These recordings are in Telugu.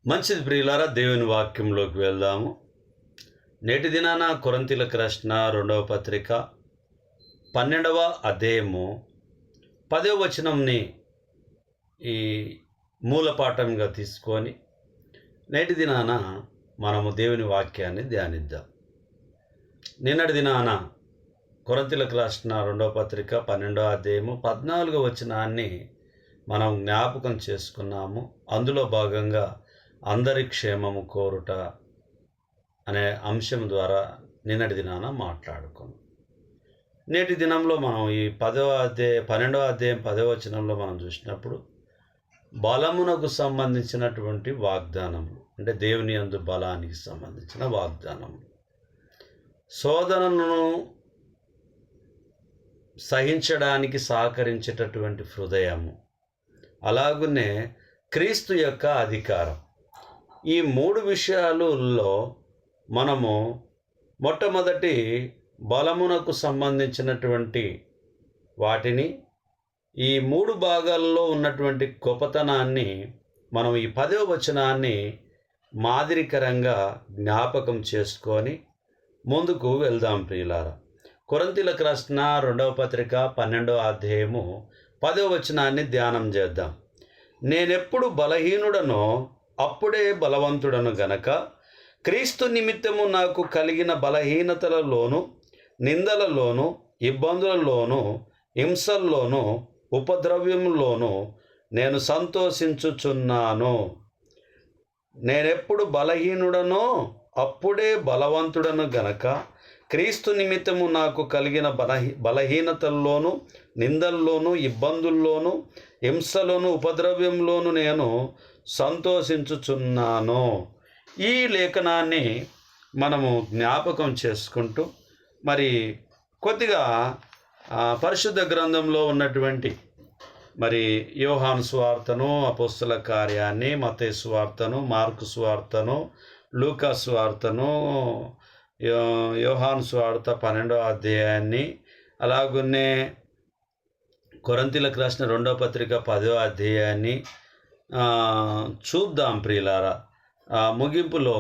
మంచిది ప్రియులారా, దేవుని వాక్యంలోకి వెళ్దాము. నేటి దినాన కొరింథీయులకు రాసిన 2వ పత్రిక 12వ అధ్యాయము 10వ వచనంని ఈ మూలపాఠంగా తీసుకొని నేటి దినాన మనము దేవుని వాక్యాన్ని ధ్యానిద్దాం. నిన్నటి దినాన కొరింథీయులకు రాసిన 2వ పత్రిక 12వ అధ్యాయము 14వ వచనాన్ని మనం జ్ఞాపకం చేసుకున్నాము. అందులో భాగంగా అందరి క్షేమము కోరుట అనే అంశం ద్వారా నిన్నటి దినాన మాట్లాడుకున్నాం. నేటి దినంలో మనం ఈ 12వ అధ్యాయం 10వ వచనంలో మనం చూసినప్పుడు బలమునకు సంబంధించినటువంటి వాగ్దానములు, అంటే దేవుని యందు బలానికి సంబంధించిన వాగ్దానములు, శోధనను సహించడానికి సహకరించేటటువంటి హృదయము, అలాగునే క్రీస్తు యొక్క అధికారం. ఈ 3 విషయాలలో మనము మొట్టమొదటి బలమునకు సంబంధించినటువంటి వాటిని, ఈ 3 భాగాల్లో ఉన్నటువంటి గొప్పతనాన్ని మనం ఈ 10వ వచనాన్ని మాదిరికరంగా జ్ఞాపకం చేసుకొని ముందుకు వెళ్దాం ప్రియులారా. కొరింథీయులకు రాసిన 2వ పత్రిక 12వ అధ్యాయము 10వ వచనాన్ని ధ్యానం చేద్దాం. నేనెప్పుడు బలహీనుడనో అప్పుడే బలవంతుడను గనక క్రీస్తు నిమిత్తము నాకు కలిగిన బలహీనతలలోను, నిందలలోను, ఇబ్బందులలోను, హింసల్లోను, ఉపద్రవ్యంలోను నేను సంతోషించుచున్నాను. నేనెప్పుడు బలహీనుడనో అప్పుడే బలవంతుడను గనక క్రీస్తు నిమిత్తము నాకు కలిగిన బలహీనతల్లోను, నిందల్లోను, ఇబ్బందుల్లోను, హింసలోను, ఉపద్రవ్యంలోను నేను సంతోషించుచున్నాను. ఈ లేఖనాన్ని మనము జ్ఞాపకం చేసుకుంటూ మరి కొద్దిగా పరిశుద్ధ గ్రంథంలో ఉన్నటువంటి మరి యోహాను సువార్తను, అపోస్తల కార్యాన్ని, మత్తయి సువార్తను, మార్కు సువార్తను, లూకా సువార్తను, యోహాను సువార్త 12వ అధ్యాయాన్ని, అలాగునే కొరింథీయులకు రాసిన 2వ పత్రిక 10వ అధ్యాయాన్ని చూద్దాం ప్రియులారా. ముగింపులో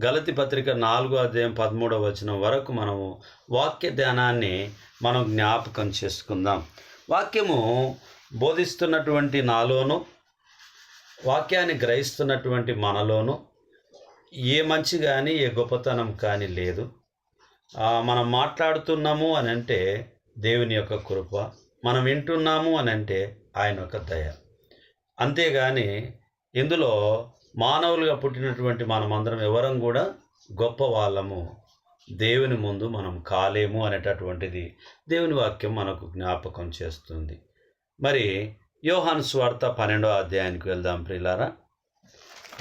గలతీ పత్రిక 4వ అధ్యాయం 13వ వచనం వరకు మనము వాక్య ధ్యానాన్ని మనం జ్ఞాపకం చేసుకుందాం. వాక్యము బోధిస్తున్నటువంటి నాలోను, వాక్యాన్ని గ్రహిస్తున్నటువంటి మనలోను ఏ మంచి కానీ ఏ గొప్పతనం కానీ లేదు. మనం మాట్లాడుతున్నాము అని అంటే దేవుని యొక్క కృప, మనం వింటున్నాము అని అంటే ఆయన యొక్క దయ. అంతేగాని ఇందులో మానవులుగా పుట్టినటువంటి మనమందరం ఎవరం కూడా గొప్ప వాళ్ళము దేవుని ముందు మనం కాలేము అనేటటువంటిది దేవుని వాక్యం మనకు జ్ఞాపకం చేస్తుంది. మరి యోహాను సువార్త 12వ అధ్యాయానికి వెళ్దాం ప్రియులారా.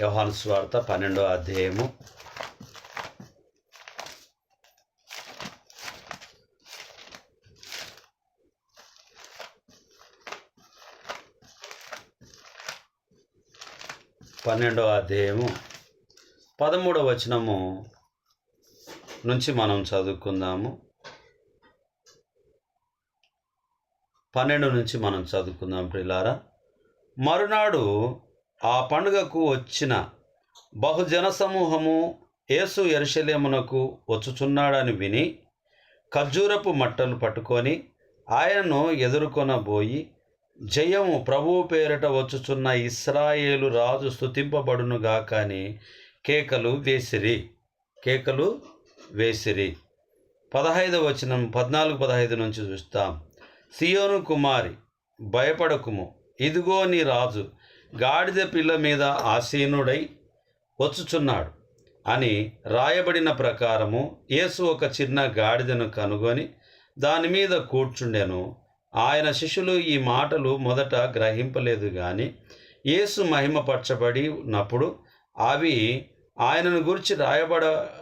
యోహాను సువార్త 12వ అధ్యాయము 12వ అధ్యాయము 13వ వచనము నుంచి మనం చదువుకుందాము. 12 నుంచి మనం చదువుకుందాం ప్రియులారా. మరునాడు ఆ పండుగకు వచ్చిన బహుజన సమూహము యేసు యెరూషలేమునకు వచ్చుచున్నాడని విని ఖర్జూరపు మట్టలు పట్టుకొని ఆయనను ఎదుర్కొనబోయి, జయము ప్రభువు పేరిట వచ్చుచున్న ఇశ్రాయేలు రాజు స్తుతింపబడునుగాక అని కేకలు వేసిరి. 15వ వచనం 14-15 నుంచి చూస్తాం. సియోను కుమారి, భయపడకుము, ఇదిగో నీ రాజు గాడిద పిల్ల మీద ఆసీనుడై వచ్చుచున్నాడు అని రాయబడిన ప్రకారము యేసు ఒక చిన్న గాడిదను కనుగొని దాని మీద కూర్చుండెను. ఆయన శిష్యులు ఈ మాటలు మొదట గ్రహింపలేదు గాని యేసు మహిమపరచబడి ఉన్నప్పుడు అవి ఆయనను గురించి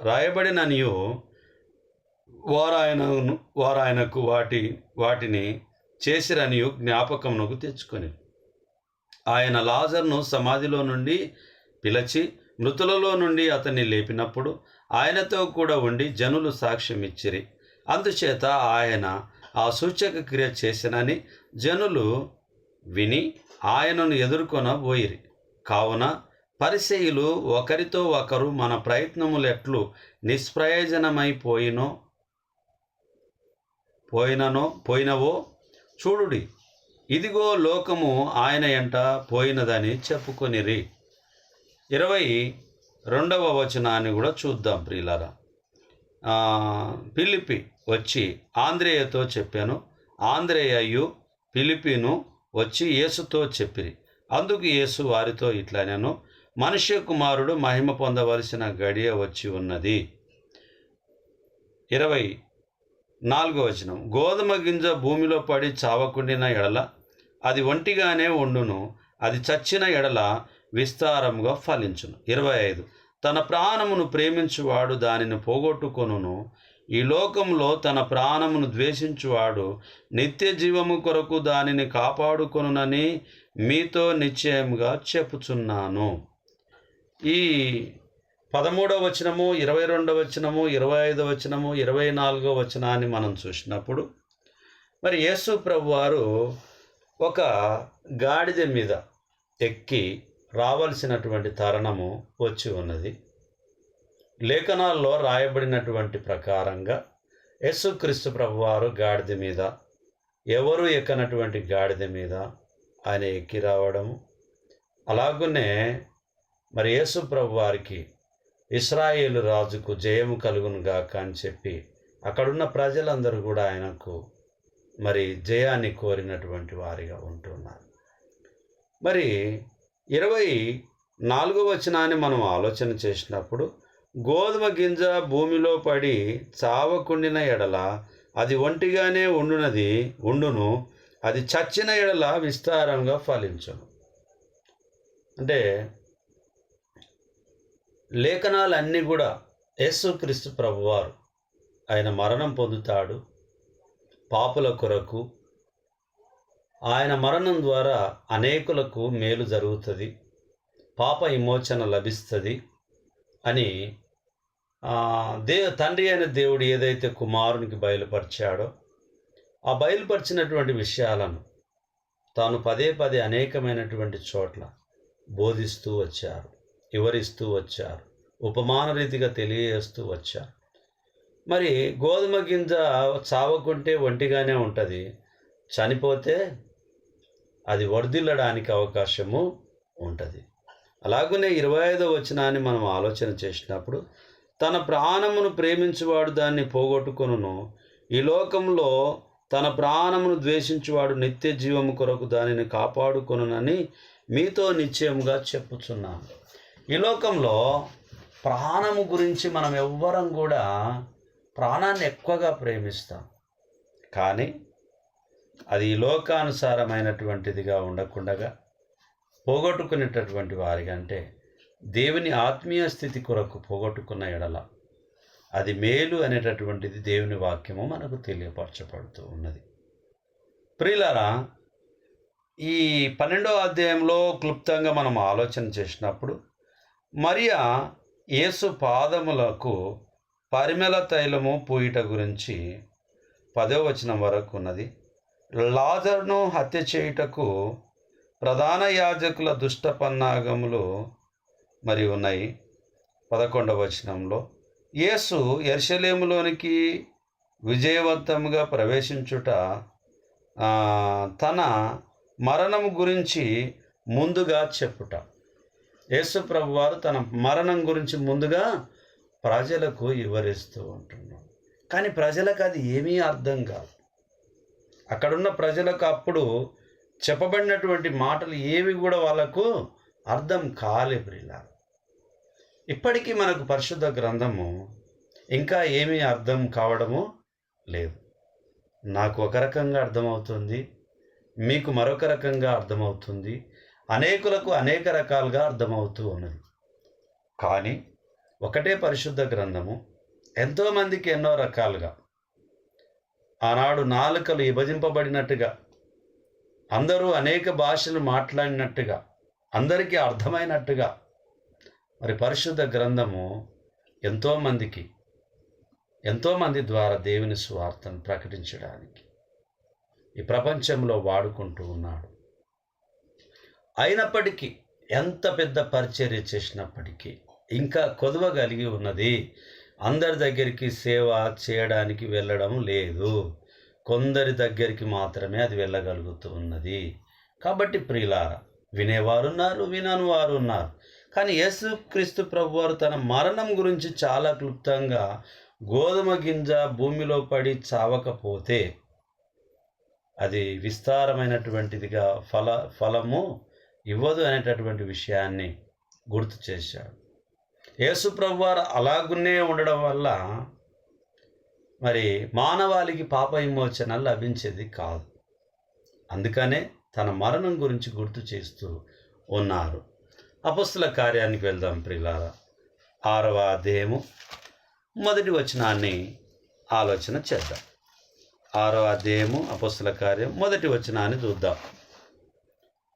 రాయబడిననియు వారాయనకు వాటిని చేసిరనియు జ్ఞాపకమునకు తెచ్చుకొని ఆయన లాజరును సమాధిలో నుండి పిలిచి మృతులలో నుండి అతన్ని లేపినప్పుడు ఆయనతో కూడా ఉండి జనులు సాక్ష్యం ఇచ్చిరి. అందుచేత ఆయన ఆ సూచక క్రియ చేసినని జనులు విని ఆయనను ఎదుర్కొనబోయిరి. కావున పరిసయ్యులు ఒకరితో ఒకరు మన ప్రయత్నములెట్లు పోయినవో చూడుడి, ఇదిగో లోకము ఆయన ఎంట పోయినదని చెప్పుకొనిరి. 22వ వచనాన్ని కూడా చూద్దాం ప్రియులారా. ఫిలిప్పి వచ్చి ఆంద్రేయతో చెప్పాను, ఆంద్రేయయు ఫిలిప్పిను వచ్చి యేసుతో చెప్పిరి. అందుకు యేసు వారితో ఇట్లనెను, మనుష్య కుమారుడు మహిమ పొందవలసిన గడియ వచ్చి ఉన్నది. 24వ వచనం, గోధుమ గింజ భూమిలో పడి చావకుండిన ఎడల అది ఒంటిగానే ఉండును, అది చచ్చిన ఎడల విస్తారముగా ఫలించును. 25, తన ప్రాణమును ప్రేమించువాడు దానిని పోగొట్టుకొనును, ఈ లోకంలో తన ప్రాణమును ద్వేషించువాడు నిత్య జీవము కొరకు దానిని కాపాడుకొనునని మీతో నిశ్చయముగా చెప్పుచున్నాను. ఈ 13వ వచనము, 22వ వచనము, 25వ వచనము, 24వ వచనాన్ని మనం చూసినప్పుడు మరి యేసు ప్రభువారు ఒక గాడిద మీద ఎక్కి రావాల్సినటువంటి తరుణము వచ్చి ఉన్నది. లేఖనాల్లో రాయబడినటువంటి ప్రకారంగా యేసుక్రీస్తు ప్రభువారు గాడిద మీద, ఎవరు ఎక్కనటువంటి గాడిద మీద ఆయన ఎక్కి రావడము, అలాగునే మరి యేసు ప్రభువారికి ఇశ్రాయేలు రాజుకు జయము కలుగును గాక అని చెప్పి అక్కడున్న ప్రజలందరూ కూడా ఆయనకు మరి జయాన్ని కోరినటువంటి వారిగా ఉంటున్నారు. మరి 24వ వచనాన్ని మనం ఆలోచన చేసినప్పుడు, గోధుమ గింజ భూమిలో పడి చావకుండిన ఎడల అది ఒంటిగానే ఉండును, అది చచ్చిన ఎడల విస్తారంగా ఫలించును. అంటే లేఖనాలన్నీ కూడా యేసుక్రీస్తు ప్రభువారు ఆయన మరణం పొందుతాడు పాపుల కొరకు, ఆయన మరణం ద్వారా అనేకులకు మేలు జరుగుతుంది, పాప విమోచన లభిస్తుంది అని తండ్రి అయిన దేవుడు ఏదైతే కుమారునికి బయలుపరిచాడో ఆ బయలుపరిచినటువంటి విషయాలను తాను పదే పదే అనేకమైనటువంటి చోట్ల బోధిస్తూ వచ్చారు, వివరిస్తూ వచ్చారు, ఉపమాన రీతిగా తెలియజేస్తూ వచ్చారు. మరి గోధుమ గింజ చావకుంటే ఒంటిగానే ఉంటుంది, చనిపోతే అది వర్ధిల్లడానికి అవకాశము ఉంటుంది. అలాగనే 25వ వచనాన్ని మనం ఆలోచన చేసినప్పుడు, తన ప్రాణమును ప్రేమించువాడు దాన్ని పోగొట్టుకొనును, ఈ లోకంలో తన ప్రాణమును ద్వేషించువాడు నిత్య జీవము కొరకు దానిని కాపాడుకొనునని మీతో నిశ్చయముగా చెప్పుచున్నాను. ఈ లోకంలో ప్రాణము గురించి మనం ఎవ్వరం కూడా ప్రాణాన్ని ఎక్కువగా ప్రేమిస్తాం, కానీ అది ఈ లోకానుసారమైనటువంటిదిగా ఉండకుండగా పోగొట్టుకునేటటువంటి వారిగా, అంటే దేవుని ఆత్మీయ స్థితి కొరకు పోగొట్టుకున్న ఎడల అది మేలు అనేటటువంటిది దేవుని వాక్యము మనకు తెలియపరచబడుతూ ఉన్నది. ప్రియులారా, ఈ 12వ అధ్యాయంలో క్లుప్తంగా మనం ఆలోచన చేసినప్పుడు, మరియా యేసు పాదములకు పరిమళ తైలము పూయుట గురించి 10వ వచనం వరకు ఉన్నది. లాజరును హత్య చేయుటకు ప్రధాన యాజకుల దుష్ట పన్నాగములు మరి ఉన్నాయి. 11వ వచనంలో యేసు యెరూషలేములోనికి విజయవంతంగా ప్రవేశించుట తన మరణం గురించి ముందుగా చెప్పుట. యేసు ప్రభువారు తన మరణం గురించి ముందుగా ప్రజలకు వివరిస్తూ ఉంటున్నాడు. కానీ ప్రజలకు అది ఏమీ అర్థం కాదు. అక్కడున్న ప్రజలకు అప్పుడు చెప్పబడినటువంటి మాటలు ఏవి కూడా వాళ్ళకు అర్థం కాలేబ్రిలా. ఇప్పటికీ మనకు పరిశుద్ధ గ్రంథము ఇంకా ఏమీ అర్థం కావడము లేదు. నాకు ఒక రకంగా అర్థమవుతుంది, మీకు మరొక రకంగా అర్థమవుతుంది, అనేకులకు అనేక రకాలుగా అర్థమవుతూ ఉన్నది. కానీ ఒకటే పరిశుద్ధ గ్రంథము ఎంతోమందికి ఎన్నో రకాలుగా, ఆనాడు నాలుకలు విభజింపబడినట్టుగా, అందరూ అనేక భాషలు మాట్లాడినట్టుగా, అందరికీ అర్థమైనట్టుగా మరి పరిశుద్ధ గ్రంథము ఎంతోమంది ద్వారా దేవుని సువార్తను ప్రకటించడానికి ఈ ప్రపంచంలో వాడుకుంటూ ఉన్నాడు. అయినప్పటికీ ఎంత పెద్ద పరిచర్య చేసినప్పటికీ ఇంకా కొదువ కలిగి ఉన్నది. అందరి దగ్గరికి సేవ చేయడానికి వెళ్ళడం లేదు. కొందరి దగ్గరికి మాత్రమే అది వెళ్ళగలుగుతూ ఉన్నది. కాబట్టి ప్రియులారా, వినేవారున్నారు, వినని వారు ఉన్నారు. కానీ యేసుక్రీస్తు ప్రభువారు తన మరణం గురించి చాలా క్లుప్తంగా, గోధుమ గింజ భూమిలో పడి చావకపోతే అది విస్తారమైనటువంటిదిగా ఫలము ఇవ్వదు అనేటటువంటి విషయాన్ని గుర్తు చేశాడు. యేసు ప్రభువారు అలాగునే ఉండడం వల్ల మరి మానవాళికి పాప విమోచన లభించేది కాదు. అందుకనే తన మరణం గురించి గుర్తు చేస్తూ ఉన్నారు. అపొస్తలుల కార్యానికి వెళ్దాం ప్రియులారా. 6వ అధ్యాయము 1వ వచనాన్ని ఆలోచన చేద్దాం. 6వ అధ్యాయము అపొస్తలుల కార్యం 1వ వచనాన్ని చూద్దాం.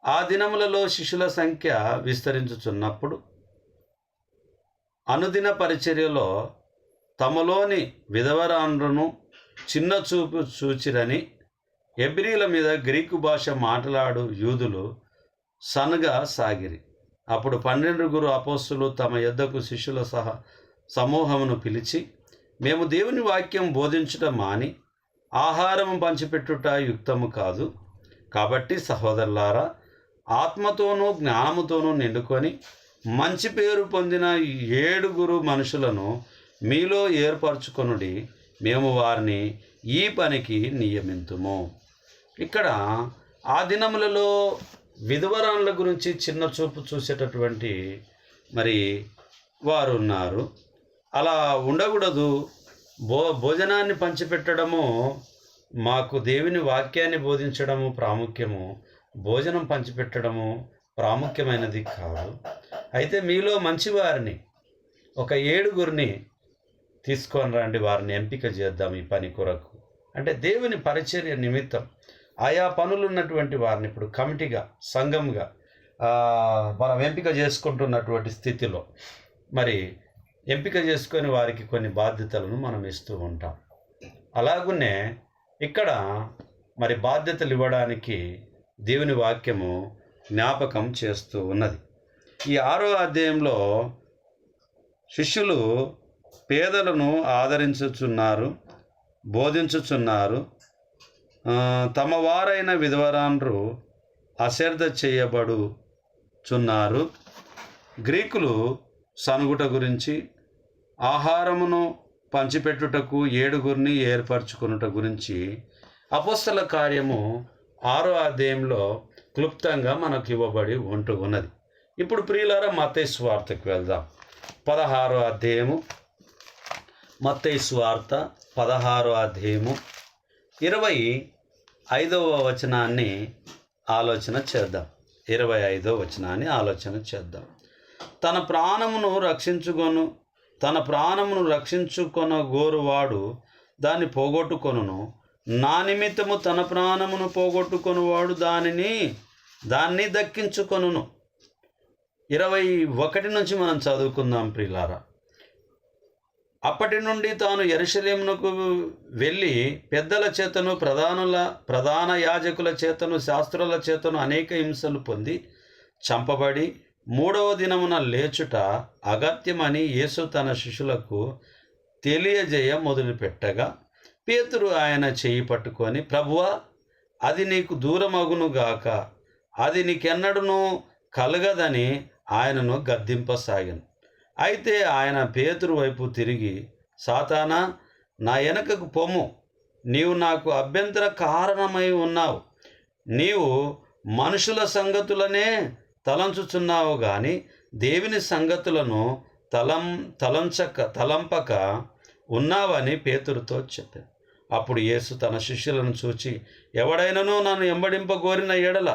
ఆ దినములలో శిష్యుల సంఖ్య విస్తరించుచున్నప్పుడు అనుదిన పరిచర్యలో తమలోని విధవరాండ్రును చిన్న చూపు చూచిరని హెబ్రీల మీద గ్రీకు భాష మాట్లాడు యూదులు సనగా సాగిరి. అప్పుడు 12 అపోస్తలులు తమ యొద్దకు శిష్యుల సమూహమును పిలిచి, మేము దేవుని వాక్యం బోధించుట మాని ఆహారము పంచిపెట్టుట యుక్తము కాదు. కాబట్టి సహోదరులారా, ఆత్మతోనూ జ్ఞానముతోనూ నిండుకొని మంచి పేరు పొందిన 7 మనుషులను మీలో ఏర్పరచుకొనుడి. మేము వారిని ఈ పనికి నియమింతుము. ఇక్కడ ఆ దినములలో విధవరాన్ల గురించి చిన్న చూపు చూసేటటువంటి మరి వారు ఉన్నారు. అలా ఉండకూడదు. భోజనాన్ని పంచిపెట్టడము, మాకు దేవుని వాక్యాన్ని బోధించడము ప్రాముఖ్యము, భోజనం పంచిపెట్టడము ప్రాముఖ్యమైనది కాదు. అయితే మీలో మంచివారిని ఒక 7 తీసుకొని రండి, వారిని ఎంపిక చేద్దాం ఈ పని కొరకు. అంటే దేవుని పరిచర్య నిమిత్తం ఆయా పనులు ఉన్నటువంటి వారిని ఇప్పుడు కమిటీగా, సంఘంగా మనం ఎంపిక చేసుకుంటున్నటువంటి స్థితిలో మరి ఎంపిక చేసుకొని వారికి కొన్ని బాధ్యతలను మనం ఇస్తూ ఉంటాం. అలాగునే ఇక్కడ మరి బాధ్యతలు ఇవ్వడానికి దేవుని వాక్యము జ్ఞాపకం చేస్తూ ఉన్నది. ఈ 6వ అధ్యాయంలో శిష్యులు పేదలను ఆదరించుచున్నారు, బోధించుచున్నారు. తమ వారైన విధవరాండ్రు అశ్రద్ధ చేయబడుచున్నారు. గ్రీకులు సనుగుట గురించి, ఆహారమును పంచిపెట్టుటకు 7 ఏర్పరచుకునుట గురించి అపొస్తలుల కార్యము 6వ అధ్యాయంలో క్లుప్తంగా మనకు ఇవ్వబడి ఉంటూ ఉన్నది. ఇప్పుడు ప్రియులారా, మత్తయి సువార్తకు వెళ్దాం. 16వ అధ్యాయము, మత్తయి సువార్త 16వ అధ్యాయము 25వ వచనాన్ని ఆలోచన చేద్దాం. 25వ వచనాన్ని ఆలోచన చేద్దాం. తన ప్రాణమును రక్షించుకొనగోరువాడు దాన్ని పోగొట్టుకొనును. నా నిమిత్తము తన ప్రాణమును పోగొట్టుకొనువాడు దాన్ని దక్కించుకొనును. 21 నుంచి మనం చదువుకుందాం ప్రియులారా. అప్పటి నుండి తాను యెరూషలేమునకు వెళ్ళి పెద్దల చేతను, ప్రధాన యాజకుల చేతను, శాస్త్రుల చేతను అనేక హింసలు పొంది చంపబడి 3వ దినమున లేచుట అగత్యమని యేసు తన శిష్యులకు తెలియజేయ మొదలుపెట్టగా, పేతురు ఆయన చెయ్యి పట్టుకొని, ప్రభువా, అది నీకు దూరమగునుగాక, అది నీకెన్నడూనూ కలగదని ఆయనను గద్దింపసాగాను. అయితే ఆయన పేతురు వైపు తిరిగి, సాతానా, నా వెనకకు పొమ్ము, నీవు నాకు అభ్యంతర కారణమై ఉన్నావు. నీవు మనుషుల సంగతులనే తలంచుచున్నావు గాని దేవుని సంగతులను తలంపక ఉన్నావని పేతురుతో చెప్పాను. అప్పుడు యేసు తన శిష్యులను చూచి, ఎవడైనను నన్ను ఎంబడింపగోరిన ఎడల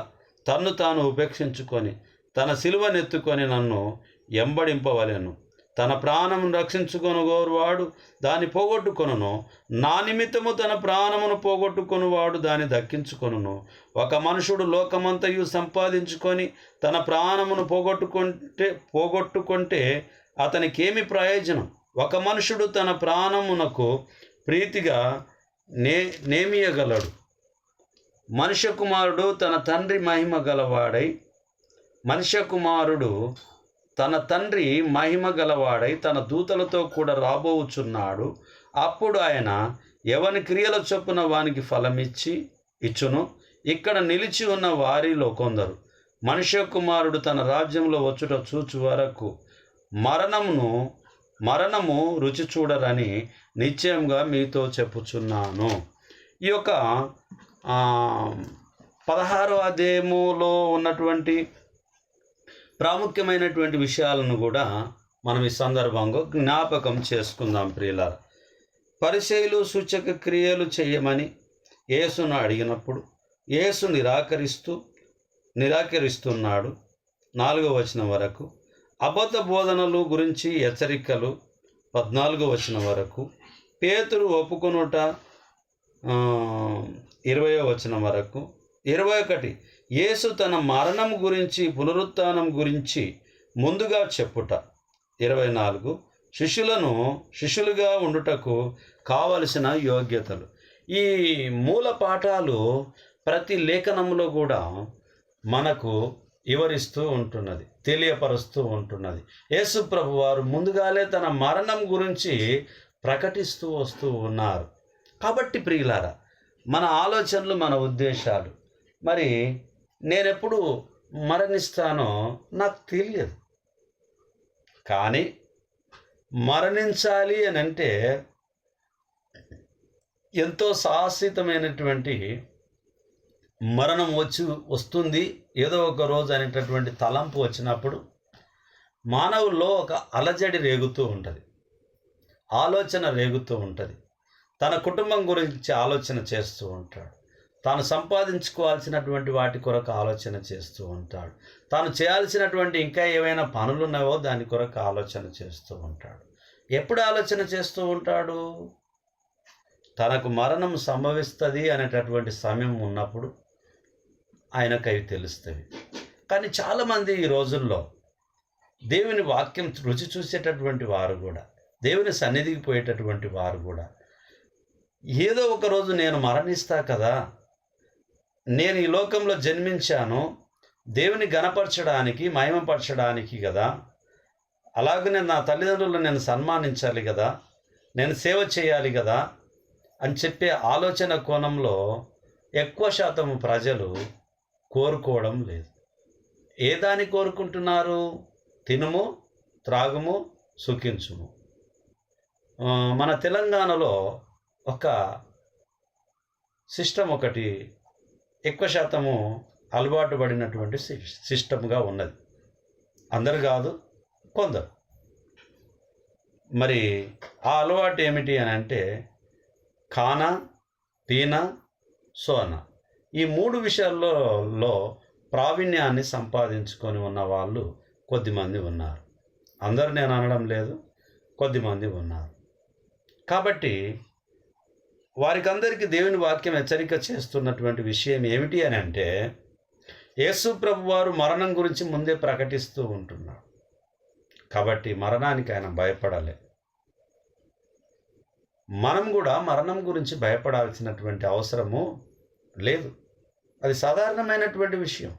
తన్ను తాను ఉపేక్షించుకొని తన సిలువనెత్తుకొని నన్ను ఎంబడింపవలెను. తన ప్రాణమును రక్షించుకొనుగోరువాడు దాన్ని పోగొట్టుకొనును. నా నిమిత్తము తన ప్రాణమును పోగొట్టుకొనువాడు దాన్ని దక్కించుకొనును. ఒక మనుషుడు లోకమంతయు సంపాదించుకొని తన ప్రాణమును పోగొట్టుకుంటే అతనికేమి ప్రయోజనం? ఒక మనుషుడు తన ప్రాణమునకు ప్రీతిగా నేమియగలడు. మనుష్య కుమారుడు తన తండ్రి మహిమ గలవాడై మనుష్య కుమారుడు తన తండ్రి మహిమ గలవాడై తన దూతలతో కూడా రాబోచున్నాడు. అప్పుడు ఆయన ఎవని క్రియల చొప్పున వానికి ఇచ్చును. ఇక్కడ నిలిచి ఉన్న వారిలో కొందరు మనుష్య కుమారుడు తన రాజ్యంలో వచ్చుట చూచు వరకు మరణము రుచి చూడరని నిశ్చయంగా మీతో చెప్పుచున్నాను. ఈ యొక్క 16వ అధ్యాయములో ఉన్నటువంటి ప్రాముఖ్యమైనటువంటి విషయాలను కూడా మనం ఈ సందర్భంగా జ్ఞాపకం చేసుకుందాం ప్రియులారా. పరిసయ్యులు సూచక క్రియలు చేయమని యేసును అడిగినప్పుడు యేసు నిరాకరిస్తున్నాడు. 4వ వచనం వరకు. అబద్ధ బోధనలు గురించి హెచ్చరికలు 14వ వచనం వరకు. పేతురు ఒప్పుకొనుట 20వ వచనం వరకు. 21 యేసు తన మరణం గురించి పునరుత్థానం గురించి ముందుగా చెప్పుట. 24 శిష్యులుగా ఉండుటకు కావలసిన యోగ్యతలు. ఈ మూల పాఠాలు ప్రతి లేఖనంలో కూడా మనకు వివరిస్తూ ఉంటున్నది, తెలియపరుస్తూ ఉంటున్నది. యేసు ప్రభు వారు ముందుగానే తన మరణం గురించి ప్రకటిస్తూ వస్తూ ఉన్నారు. కాబట్టి ప్రియులారా, మన ఆలోచనలు, మన ఉద్దేశాలు, మరి నేనెప్పుడు మరణిస్తానో నాకు తెలియదు. కానీ మరణించాలి అని అంటే ఎంతో సాహసితమైనటువంటి మరణం వస్తుంది ఏదో ఒక రోజు అనేటటువంటి తలంపు వచ్చినప్పుడు మానవుల్లో ఒక అలజడి రేగుతూ ఉంటుంది, ఆలోచన రేగుతూ ఉంటుంది. తన కుటుంబం గురించి ఆలోచన చేస్తూ ఉంటాడు, తాను సంపాదించుకోవాల్సినటువంటి వాటి కొరకు ఆలోచన చేస్తూ ఉంటాడు, తాను చేయాల్సినటువంటి ఇంకా ఏవైనా పనులు ఉన్నావో దాని కొరకు ఆలోచన చేస్తూ ఉంటాడు. ఎప్పుడు ఆలోచన చేస్తూ ఉంటాడు? తనకు మరణం సంభవిస్తుంది అనేటటువంటి సమయం ఉన్నప్పుడు ఆయనకు అవి తెలుస్తుంది. కానీ చాలామంది ఈ రోజుల్లో దేవుని వాక్యం రుచి చూసేటటువంటి వారు కూడా, దేవుని సన్నిధికి పోయేటటువంటి వారు కూడా ఏదో ఒక రోజు నేను మరణిస్తా కదా, నేను ఈ లోకంలో జన్మించాను దేవుని గణపరచడానికి, మహిమపరచడానికి కదా, అలాగనే నా తల్లిదండ్రులను నేను సన్మానించాలి కదా, నేను సేవ చేయాలి కదా అని చెప్పే ఆలోచన కోణంలో ఎక్కువ శాతం ప్రజలు కోరుకోవడం లేదు. ఏ దాన్ని కోరుకుంటున్నారు? తినుము, త్రాగుము, సుఖించుము. మన తెలంగాణలో ఒక సిస్టమ్ ఒకటి ఎక్కువ శాతము అలవాటు పడినటువంటి సిస్టమ్గా ఉన్నది. అందరు కాదు, కొందరు. మరి ఆ అలవాటు ఏమిటి అని అంటే ఖానా, పీనా, సోనా, ఈ 3 విషయాల్లో ప్రావీణ్యాన్ని సంపాదించుకొని ఉన్న వాళ్ళు కొద్దిమంది ఉన్నారు. అందరూ నేను అనడం లేదు, కొద్దిమంది ఉన్నారు. కాబట్టి వారికందరికీ దేవుని వాక్యం హెచ్చరిక చేస్తున్నటువంటి విషయం ఏమిటి అని అంటే యేసు ప్రభు వారు మరణం గురించి ముందే ప్రకటిస్తూ ఉంటున్నాడు. కాబట్టి మరణానికి ఆయన భయపడాలి. మనం కూడా మరణం గురించి భయపడాల్సినటువంటి అవసరము లేదు. అది సాధారణమైనటువంటి విషయం.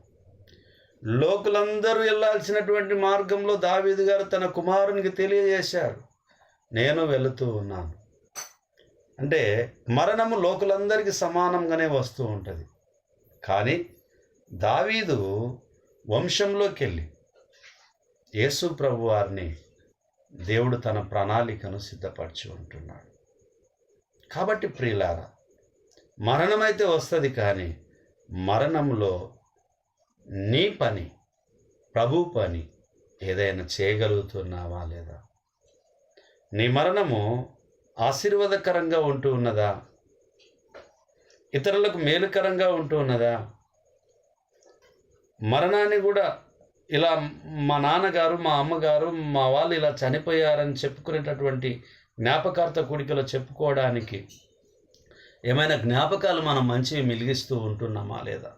లోకులందరూ వెళ్ళాల్సినటువంటి మార్గంలో దావీదు గారు తన కుమారునికి తెలియజేశాడు, నేను వెళుతూ ఉన్నాను. అంటే మరణము లోకులందరికీ సమానంగానే వస్తూ ఉంటుంది. కానీ దావీదు వంశంలోకి వెళ్ళి యేసు ప్రభు వారిని దేవుడు తన ప్రణాళికను సిద్ధపరిచి ఉంటున్నాడు. కాబట్టి ప్రియులారా, మరణమైతే వస్తుంది, కానీ మరణంలో నీ పని, ప్రభు పని ఏదైనా చేయగలుగుతున్నావా లేదా? నీ మరణము ఆశీర్వాదకరంగా ఉంటూ ఉన్నదా? ఇతరులకు మేలుకరంగా ఉంటూ ఉన్నదా? మరణాన్ని కూడా ఇలా మా నాన్నగారు, మా అమ్మగారు, మా వాళ్ళు ఇలా చనిపోయారని చెప్పుకునేటటువంటి జ్ఞాపకార్థ కూడికలో చెప్పుకోవడానికి ఏమైనా జ్ఞాపకాలు మనం మంచివి మిలిగిస్తూ ఉంటున్నామా లేదా?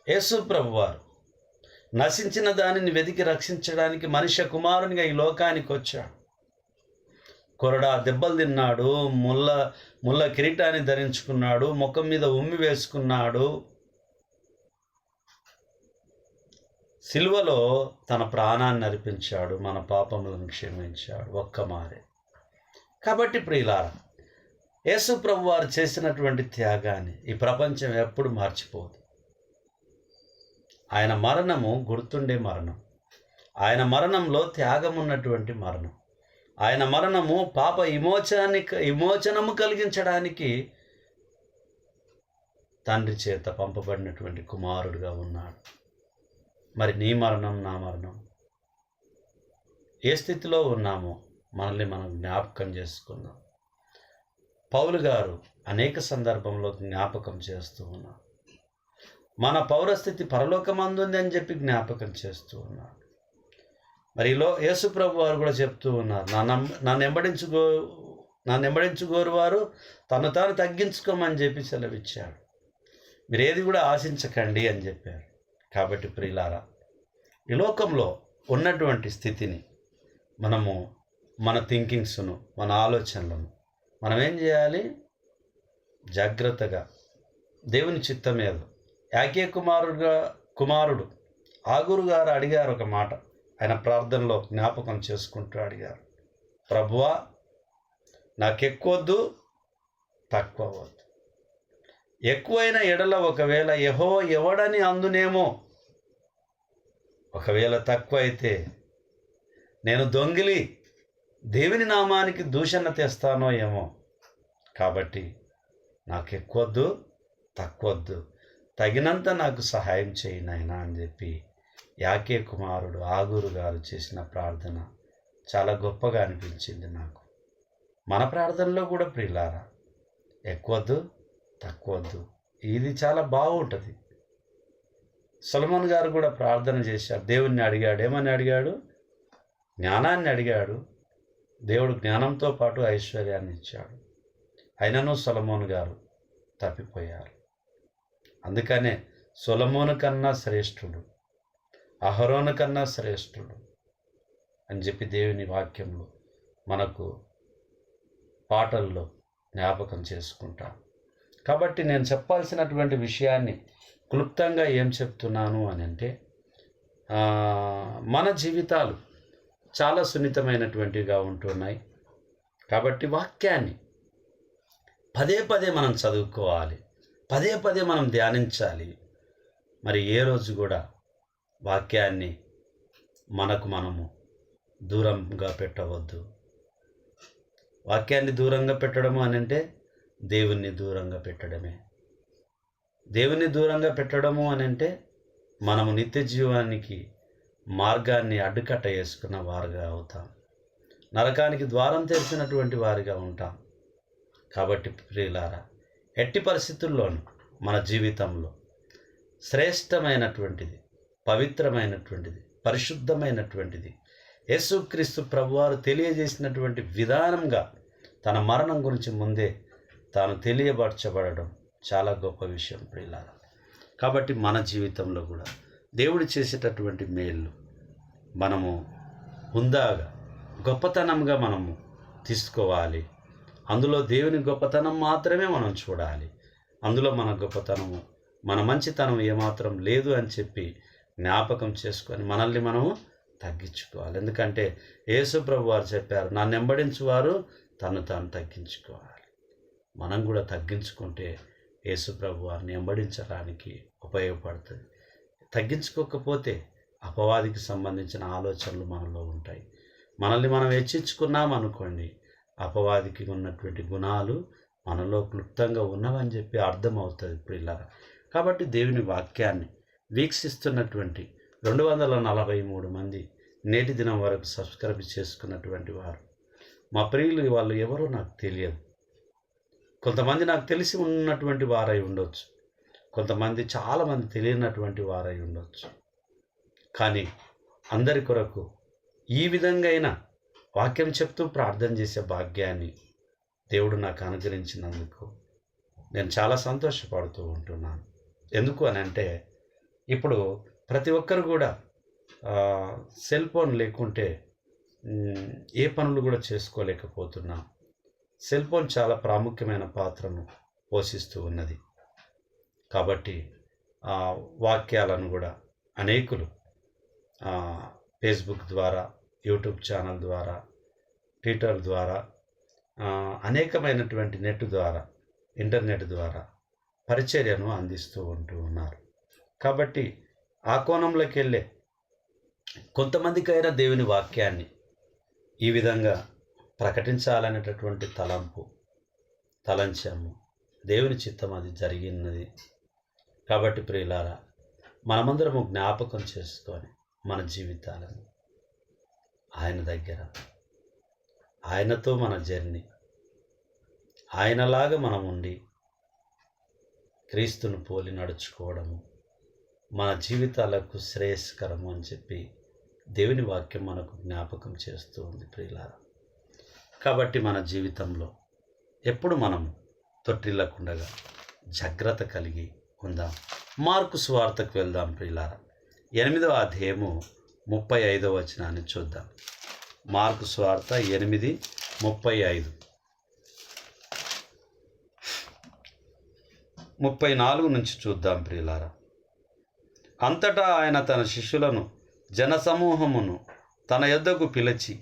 యేసు ప్రభువారు నశించిన దానిని వెతికి రక్షించడానికి మనుష్య కుమారునిగా ఈ లోకానికి వచ్చాడు. కొరడా దెబ్బలు తిన్నాడు, ముళ్ళ కిరీటాన్ని ధరించుకున్నాడు, ముఖం మీద ఉమ్మి వేసుకున్నాడు, సిలువలో తన ప్రాణాన్ని అర్పించాడు, మన పాపములను క్షమించాడు ఒక్క మారే. కాబట్టి ప్రియులారా, యేసు ప్రభు వారు చేసినటువంటి త్యాగాన్ని ఈ ప్రపంచం ఎప్పుడు మర్చిపోదు. ఆయన మరణము గుర్తుండే మరణం. ఆయన మరణంలో త్యాగం ఉన్నటువంటి మరణం. ఆయన మరణము పాప విమోచనము కలిగించడానికి తండ్రి చేత పంపబడినటువంటి కుమారుడుగా ఉన్నాడు. మరి నీ మరణం, నా మరణం ఏ స్థితిలో ఉన్నామో మనల్ని మనం జ్ఞాపకం చేసుకుందాం. పౌలు గారు అనేక సందర్భంలో జ్ఞాపకం చేస్తూ ఉన్నారు. మన పౌరస్థితి పరలోకమందుంది అని చెప్పి జ్ఞాపకం చేస్తూ ఉన్నారు. మరి యేసు ప్రభు వారు కూడా చెప్తూ ఉన్నారు, నన్ను వెంబడించుకోరు వారు తను తాను తగ్గించుకోమని చెప్పి సెలవిచ్చాడు. మీరు ఏది కూడా ఆశించకండి అని చెప్పారు. కాబట్టి ప్రియులారా, ఈ లోకంలో ఉన్నటువంటి స్థితిని మనము మన థింకింగ్స్ను, మన ఆలోచనలను మనం ఏం చేయాలి? జాగ్రత్తగా దేవుని చిత్తం ఏదో. యాకే కుమారుడు ఆగూరు గారు అడిగారు ఒక మాట. ఆయన ప్రార్థనలో జ్ఞాపకం చేసుకుంటూ అడిగారు, ప్రభువా నాకెక్కువద్దు, తక్కువ వద్దు. ఎక్కువైన ఎడల ఒకవేళ యెహోవా ఎవడని అందునేమో, ఒకవేళ తక్కువ అయితే నేను దొంగిలి దేవుని నామానికి దూషణ తెస్తానో ఏమో. కాబట్టి నాకు ఎక్కువద్దు, తక్కువద్దు, తగినంత నాకు సహాయం చేయి నాయనా అని చెప్పి యాకే కుమారుడు ఆగూరు గారు చేసిన ప్రార్థన చాలా గొప్పగా అనిపించింది నాకు. మన ప్రార్థనలో కూడా ప్రియులారా, ఎక్కువద్దు, తక్కువద్దు, ఇది చాలా బాగుంటుంది. సొలొమోను గారు కూడా ప్రార్థన చేశారు. దేవుణ్ణి అడిగాడు. ఏమని అడిగాడు? జ్ఞానాన్ని అడిగాడు. దేవుడు జ్ఞానంతో పాటు ఐశ్వర్యాన్ని ఇచ్చాడు. అయినను సొలొమోను గారు తప్పిపోయారు. అందుకనే సొలొమోను కన్నా శ్రేష్ఠుడు, అహరోను కన్నా శ్రేష్ఠుడు అని చెప్పి దేవుని వాక్యంలో మనకు పాటల్లో జ్ఞాపకం చేసుకుంటాం. కాబట్టి నేను చెప్పాల్సినటువంటి విషయాన్ని క్లుప్తంగా ఏం చెప్తున్నాను అని అంటే, మన జీవితాలు చాలా సున్నితమైనటువంటివిగా ఉంటున్నాయి. కాబట్టి వాక్యాన్ని పదే పదే మనం చదువుకోవాలి, పదే పదే మనం ధ్యానించాలి. మరి ఏ రోజు కూడా వాక్యాన్ని మనము దూరంగా పెట్టవద్దు. వాక్యాన్ని దూరంగా పెట్టడము అని అంటే దేవుణ్ణి దూరంగా పెట్టడమే. దేవుని దూరంగా పెట్టడము అని అంటే మనము నిత్య జీవానికి మార్గాన్ని అడ్డుకట్ట వేసుకున్న వారుగా అవుతాం. నరకానికి ద్వారం తెరిచినటువంటి వారిగా ఉంటాం. కాబట్టి ప్రియులారా, ఎట్టి పరిస్థితుల్లోనూ మన జీవితంలో శ్రేష్టమైనటువంటిది, పవిత్రమైనటువంటిది, పరిశుద్ధమైనటువంటిది యేసుక్రీస్తు ప్రభువారు తెలియజేసినటువంటి విధానంగా తన మరణం గురించి ముందే తాను తెలియపరచబడడం చాలా గొప్ప విషయం ప్రియులారా. కాబట్టి మన జీవితంలో కూడా దేవుడు చేసేటటువంటి మేళ్ళు మనము హుందాగా, గొప్పతనంగా మనము తీసుకోవాలి. అందులో దేవుని గొప్పతనం మాత్రమే మనం చూడాలి. అందులో మన గొప్పతనము, మన మంచితనం ఏమాత్రం లేదు అని చెప్పి జ్ఞాపకం చేసుకొని మనల్ని మనము తగ్గించుకోవాలి. ఎందుకంటే యేసు ప్రభు వారు చెప్పారు, నన్ను వెంబడించువారు తను తాను తగ్గించుకోవాలి. మనం కూడా తగ్గించుకుంటే యేసు ప్రభు వారిని వెంబడించడానికి ఉపయోగపడుతుంది. తగ్గించుకోకపోతే అపవాదికి సంబంధించిన ఆలోచనలు మనలో ఉంటాయి. మనల్ని మనం హెచ్చించుకున్నాం అనుకోండి, అపవాదికి ఉన్నటువంటి గుణాలు మనలో క్లుప్తంగా ఉన్నవని చెప్పి అర్థమవుతుంది ప్రియులారా. కాబట్టి దేవుని వాక్యాన్ని వీక్షిస్తున్నటువంటి 243 మంది నేటి దినం వరకు సబ్స్క్రైబ్ చేసుకున్నటువంటి వారు మా ప్రియులు, వాళ్ళు ఎవరో నాకు తెలియదు. కొంతమంది నాకు తెలిసి ఉన్నటువంటి వారై ఉండొచ్చు, కొంతమంది చాలామంది తెలియనటువంటి వారై ఉండొచ్చు. కానీ అందరి కొరకు ఈ విధంగా అయినా వాక్యం చెప్తూ ప్రార్థన చేసే భాగ్యాన్ని దేవుడు నాకు అనుగ్రహించినందుకు నేను చాలా సంతోషపడుతూ ఉంటున్నాను. ఎందుకు అని అంటే, ఇప్పుడు ప్రతి ఒక్కరు కూడా సెల్ ఫోన్ లేకుంటే ఏ పనులు కూడా చేసుకోలేకపోతున్నాం. సెల్ ఫోన్ చాలా ప్రాముఖ్యమైన పాత్రను పోషిస్తూ ఉన్నది. కాబట్టి వాక్యాలను కూడా అనేకులు ఫేస్బుక్ ద్వారా, యూట్యూబ్ ఛానల్ ద్వారా, ట్విట్టర్ ద్వారా, అనేకమైనటువంటి నెట్ ద్వారా, ఇంటర్నెట్ ద్వారా పరిచర్యను అందిస్తూ ఉన్నారు. కాబట్టి ఆ కోణంలోకి వెళ్ళే కొంతమందికైనా దేవుని వాక్యాన్ని ఈ విధంగా ప్రకటించాలనేటటువంటి తలంచాము. దేవుని చిత్తం అది జరిగినది. కాబట్టి ప్రియులారా, మనమందరము జ్ఞాపకం చేసుకొని మన జీవితాలను ఆయన దగ్గర, ఆయనతో మన జర్నీ, ఆయనలాగా మనం ఉండి క్రీస్తును పోలి నడుచుకోవడము మన జీవితాలకు శ్రేయస్కరము అని చెప్పి దేవుని వాక్యం మనకు జ్ఞాపకం చేస్తూ ఉంది ప్రియులారా. కాబట్టి మన జీవితంలో ఎప్పుడు మనం తొట్టిల్లకుండగా జాగ్రత్త కలిగి ఉందాం. మార్కు సువార్తకు వెళ్దాం ప్రియులారా. 8వ అధ్యాయము 35వ వచనాన్ని చూద్దాం. మార్కు సువార్త 8:35, 34 నుంచి చూద్దాం ప్రియులారా. అంతటా ఆయన తన శిష్యులను జనసమూహమును తన యొద్దకు పిలిచి